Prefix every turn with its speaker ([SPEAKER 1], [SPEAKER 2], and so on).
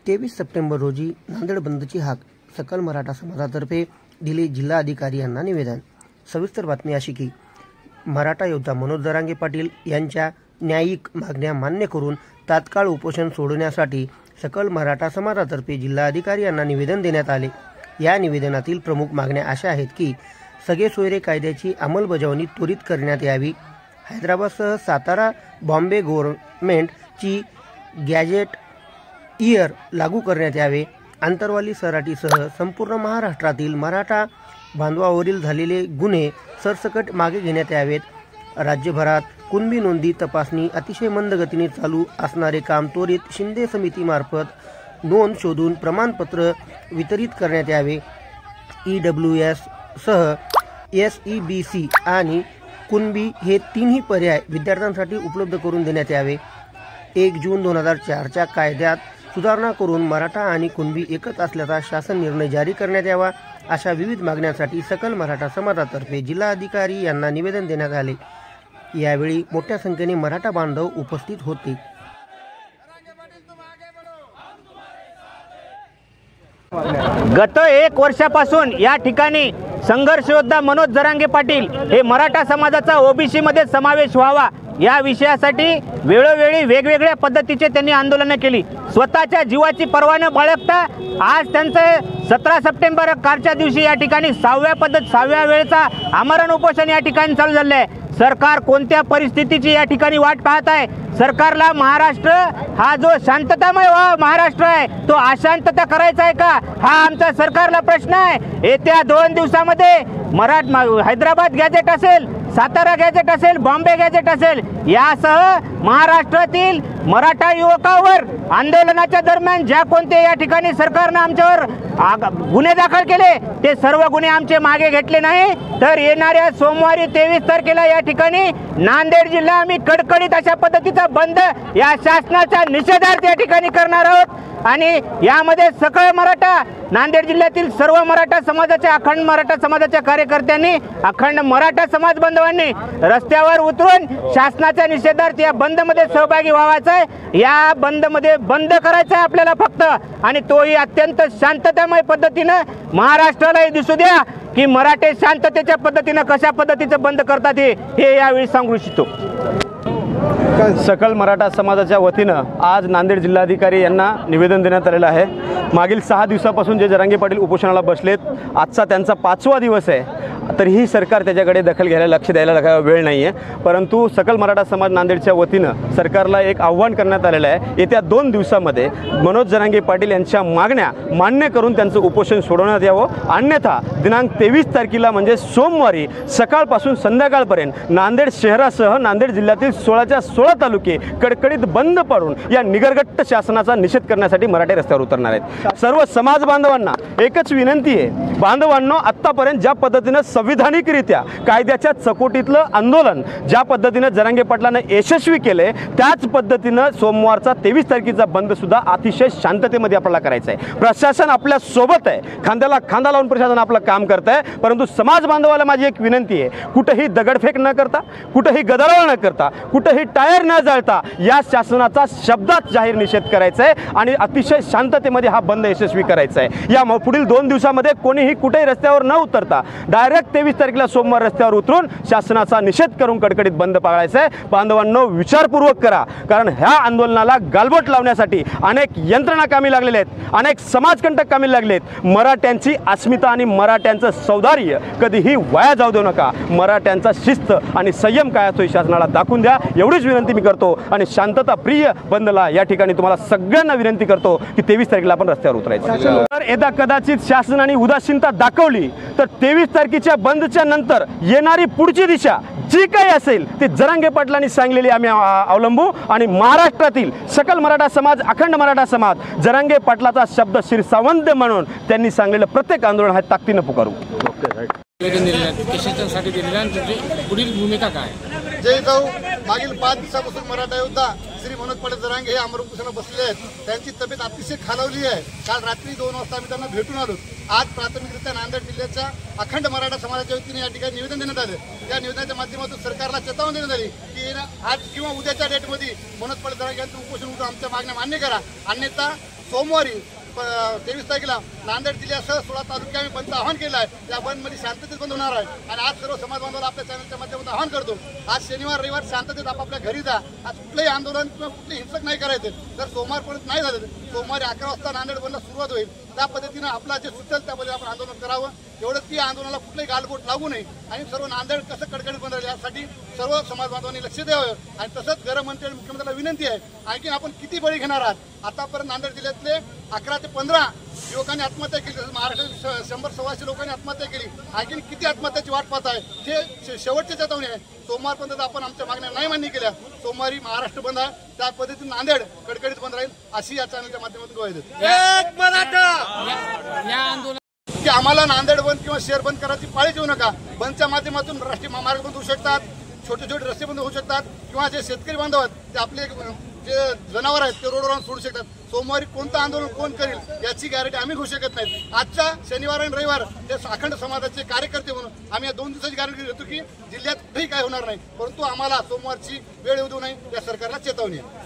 [SPEAKER 1] 23 September रोजी नांदेड बंदची हाक सकल मराठा समाजातर्फे दिली जिल्हाधिकारी यांना निवेदन। सविस्तर बातमी अशी की मराठा योद्धा मनोज जरांगे पाटील यांच्या न्यायिक मागण्या मान्य करून तात्काळ उपोषण सोडण्यासाठी सकल मराठा समाजातर्फे जिल्हाधिकारी यांना निवेदन देण्यात आले। या निवेदनातील प्रमुख मागण्या अशा आहेत की सगळे सोयरे कायद्याची अंमलबजावणी त्वरित करण्यात यावी, हैदराबादसह सातारा बॉम्बे गव्हर्नमेंटची गॅजेट इयर लागू करण्यात यावे, आंतरवाली सराटीसह संपूर्ण महाराष्ट्रातील मराठा बांधवावरील झालेले गुन्हे सरसकट मागे घेण्यात यावेत, राज्यभरात कुणबी नोंदी तपासणी अतिशय मंद गतीने चालू असणारे काम त्वरित शिंदे समितीमार्फत नोंद शोधून प्रमाणपत्र वितरित करण्यात यावे, EWS सह SEBC आणि कुणबी हे तिन्ही पर्याय विद्यार्थ्यांसाठी उपलब्ध करून देण्यात यावे, 1 जून 2004च्या कायद्यात सुधारणा करून मराठा आणि कुणबी एकच असल्याचा शासन निर्णय जारी करण्यात यावा, अशा विविध मागण्यांसाठी सकल मराठा समाजातर्फे जिल्हाधिकारी यांना निवेदन देण्यात आले। यावेळी मोठ्या संख्येने मराठा बांधव उपस्थित होते।
[SPEAKER 2] गत 1 वर्षापासून या ठिकाणी संघर्ष योद्धा मनोज जरांगे पाटील हे मराठा समाजाचा OBC मध्ये समावेश व्हावा या विषयासाठी वेळोवेळी वेगवेगळ्या पद्धतीचे त्यांनी आंदोलने केली। स्वतःच्या जीवाची पर्वा न बाळगता आज त्यांचे 17 सप्टेंबर कारच्या दिवशी या ठिकाणी 6व्या वेळेचा आमरण उपोषण या ठिकाणी चालू झाले आहे। सरकार कोणत्या परिस्थितीची या ठिकाणी वाट पाहत आहे? सरकारला महाराष्ट्र हा जो शांततामय महाराष्ट्र आहे तो अशांतता करायचा आहे का? हा आमचा सरकारला प्रश्न आहे। येत्या 2 दिवसामध्ये हैदराबाद गॅजेट असेल, सातारा गॅजेट असेल, बॉम्बे गॅजेट असेल यासह महाराष्ट्रातील मराठा युवकांवर आंदोलनाच्या दरम्यान ज्या कोणते या ठिकाणी सरकारने आमच्यावर गुन्हे दाखल केले ते सर्व गुन्हे आमचे मागे घेतले नाही तर येणाऱ्या सोमवारी 23 तारखेला या ठिकाणी नांदेड जिल्हा आम्ही कडकडीत अशा पद्धतीचा बंद या शासनाच्या निषेधार्थ या ठिकाणी करणार आहोत। आणि यामध्ये सकळ मराठा नांदेड जिल्ह्यातील सर्व मराठा समाजाच्या अखंड मराठा समाजाच्या कार्यकर्त्यांनी अखंड मराठा समाज बांधवांनी रस्त्यावर उतरून शासनाच्या निषेधार्थ या बंदमध्ये सहभागी व्हायचं आहे। या बंदमध्ये बंद करायचं आहे आपल्याला फक्त, आणि तोही अत्यंत शांततामय पद्धतीने महाराष्ट्रालाही दिसू द्या की मराठे शांततेच्या पद्धतीने कशा पद्धतीचं बंद करतात हे यावेळी सांगू इच्छितो।
[SPEAKER 3] सकल मराठा समाजाच्या वतीनं आज नांदेड जिल्हाधिकारी यांना निवेदन देण्यात आलेलं आहे। मागील 6 दिवसापासून जे जरांगे पाटील उपोषणाला बसलेत, आजचा त्यांचा 5वा दिवस आहे, तरीही सरकार त्याच्याकडे दखल घ्यायला लक्ष द्यायला वेळ नाही आहे। परंतु सकल मराठा समाज नांदेडच्या वतीनं सरकारला एक आव्हान करण्यात आलेलं आहे, येत्या 2 दिवसामध्ये मनोज जरांगे पाटील यांच्या मागण्या मान्य करून त्यांचं उपोषण सोडवण्यात यावं, अन्यथा दिनांक 23 तारखेला म्हणजे सोमवारी सकाळपासून संध्याकाळपर्यंत नांदेड शहरासह नांदेड जिल्ह्यातील 16च्या 16 तालुके कडकडीत बंद पाडून या निगरगट्ट शासनाचा निषेध करण्यासाठी मराठे रस्त्यावर उतरणार आहेत। सर्व समाज बांधवांना एकच विनंती आहे, बांधवांनो आत्तापर्यंत ज्या पद्धतीनं संविधानिकरित्या कायद्याच्या चकोटीतलं आंदोलन ज्या पद्धतीनं जरांगे पाटलांना यशस्वी केले त्याच पद्धतीनं सोमवारचा 23 तारखेचा बंद सुद्धा अतिशय शांततेमध्ये आपल्याला करायचा आहे। प्रशासन आपल्या सोबत आहे, खांद्याला खांदा लावून प्रशासन आपलं काम करत आहे, परंतु समाज बांधवाला माझी एक विनंती आहे, कुठेही दगडफेक न करता, कुठेही गदारोळ न करता, कुठेही टायर न जाळता या शासनाचा शब्दात जाहीर निषेध करायचा आहे आणि अतिशय शांततेमध्ये हा बंद यशस्वी करायचा आहे। या पुढील 2 दिवसामध्ये कोणीही कुठेही रस्त्यावर न उतरता डायरेक्ट 23 तारखेला सोमवार रस्त्यावर उतरून शासनाचा निषेध करून कडकडीत बंद पाळायचा आहे। बांधवांनो विचारपूर्वक करा, कारण ह्या आंदोलनाला गालबोट लावण्यासाठी अनेक यंत्रणा कामी लागलेल्या आहेत, अनेक समाजकंटक कामी लागले आहेत। मराठ्यांची अस्मिता आणि मराठ्यांचं सौंदर्य कधीही वाया जाऊ देऊ नका, मराठ्यांचा शिस्त आणि संयम काय असतो शासनाला दाखवून द्या, एवढीच विनंती मी करतो। आणि शांतता प्रिय बंदला या ठिकाणी तुम्हाला सगळ्यांना विनंती करतो की 23 तारखेला आपण रस्त्यावर उतरायचं। तर यदा कदाचित शासनाने उदासीनता दाखवली तर 23 तारखेच्या बंदच्या नंतर येणारी पुढची दिशा जी काही असेल ते जरांगे पाटलांनी सांगलेली आम्ही अवलंबू आणि महाराष्ट्रातील सकल मराठा समाज, अखंड मराठा समाज जरांगे पाटलाचा शब्द शिरसावंत म्हणून त्यांनी सांगलेलं प्रत्येक आंदोलन हा ताकदीनं पुकारू।
[SPEAKER 4] कशासाठी दिलेलं आणि तुमची पुढील भूमिका काय?
[SPEAKER 5] जय जाऊ मागील 5 दिवसापासून मराठा योद्धा श्री मनोज पाटील जरांगे हे आमरण उपोषणाला बसले आहेत। त्यांची तब्येत अतिशय खालावली आहे। काल रात्री 2 वाजता आम्ही त्यांना भेटून आलो। आज प्राथमिकरित्या नांदेड जिल्ह्याच्या अखंड मराठा समाजाच्या वतीने या ठिकाणी निवेदन देण्यात आले। या निवेदनाच्या माध्यमातून सरकारला चेतावणी देण्यात आली की आज किंवा उद्याच्या डेटमध्ये मनोज पाटील जरांगे यांचं उपोषण उठून आमच्या मागण्या मान्य करा, अन्यथा सोमवारी 23 तारखेला नांदेड जिल्ह्यासह 16 तालुक्यात आम्ही बंदचं आवाहन केलं आहे. त्या बंदमध्ये शांततेत बंद होणार आहे आणि आज सर्व समाज बांधवांना आपल्या चॅनलच्या माध्यमातून आवाहन करतो. आज शनिवार रविवार शांततेत आपापल्या घरी जा. आज कुठलंही आंदोलन किंवा कुठले हिंसक नाही करायचे. जर सोमवारपर्यंत नाही झालं सोमवारी 11 वाजता नांदेड बंदला सुरुवात होईल. त्या पद्धतीनं आपला जे सुचल त्या पद्धतीने आपण आंदोलन करावं. एवढंच की आंदोलनाला कुठलंही गालबोट लागू नये आणि सर्व नांदेड कसं कडकडीत बंद राहील यासाठी सर्व समाज बांधवांनी लक्ष द्यावं. आणि तसंच गृहमंत्री आणि मुख्यमंत्र्याला विनंती आहे, आणखी आपण किती बळी घेणार आहात. आतापर्यंत नांदेड जिल्ह्यातले 11 ते 15 युवकांनी आत्महत्या केली. महाराष्ट्रात 100-125 लोकांनी आत्महत्या केली. आणखी किती आत्महत्याची वाट पाहत आहे हे शेवटची चेतावणी आहे. सोमवारपर्यंत आपण आमच्या मागण्या नाही मान्य केल्या सोमवारी महाराष्ट्र बंद आहे. त्या पद्धतीने नांदेड कडकडीत बंद राहील अशी या चॅनलच्या माध्यमातून ग्वाही देतो.
[SPEAKER 4] या आंदोलन
[SPEAKER 5] की आम्हाला नांदेड बंद किंवा शहर बंद करायची पाळीच येऊ नका. बंदच्या माध्यमातून राष्ट्रीय महामार्ग बंद होऊ शकतात, छोटे छोटे रस्ते बंद होऊ शकतात किंवा जे शेतकरी बांधव आहेत ते आपले जे जनावर आहेत ते रोडवर सोडू शकतात. सोमवारी कोणतं आंदोलन कोण करेल याची गॅरंटी आम्ही घेऊ शकत नाही. आजच्या शनिवार आणि रविवार हे अखंड समाजाचे कार्यकर्ते म्हणून आम्ही या 2 दिवसाची गॅरंटी देतो की जिल्ह्यात कुठेही काय होणार नाही. परंतु आम्हाला सोमवारची वेळ येऊ देऊ नये या सरकारला चेतावणी आहे.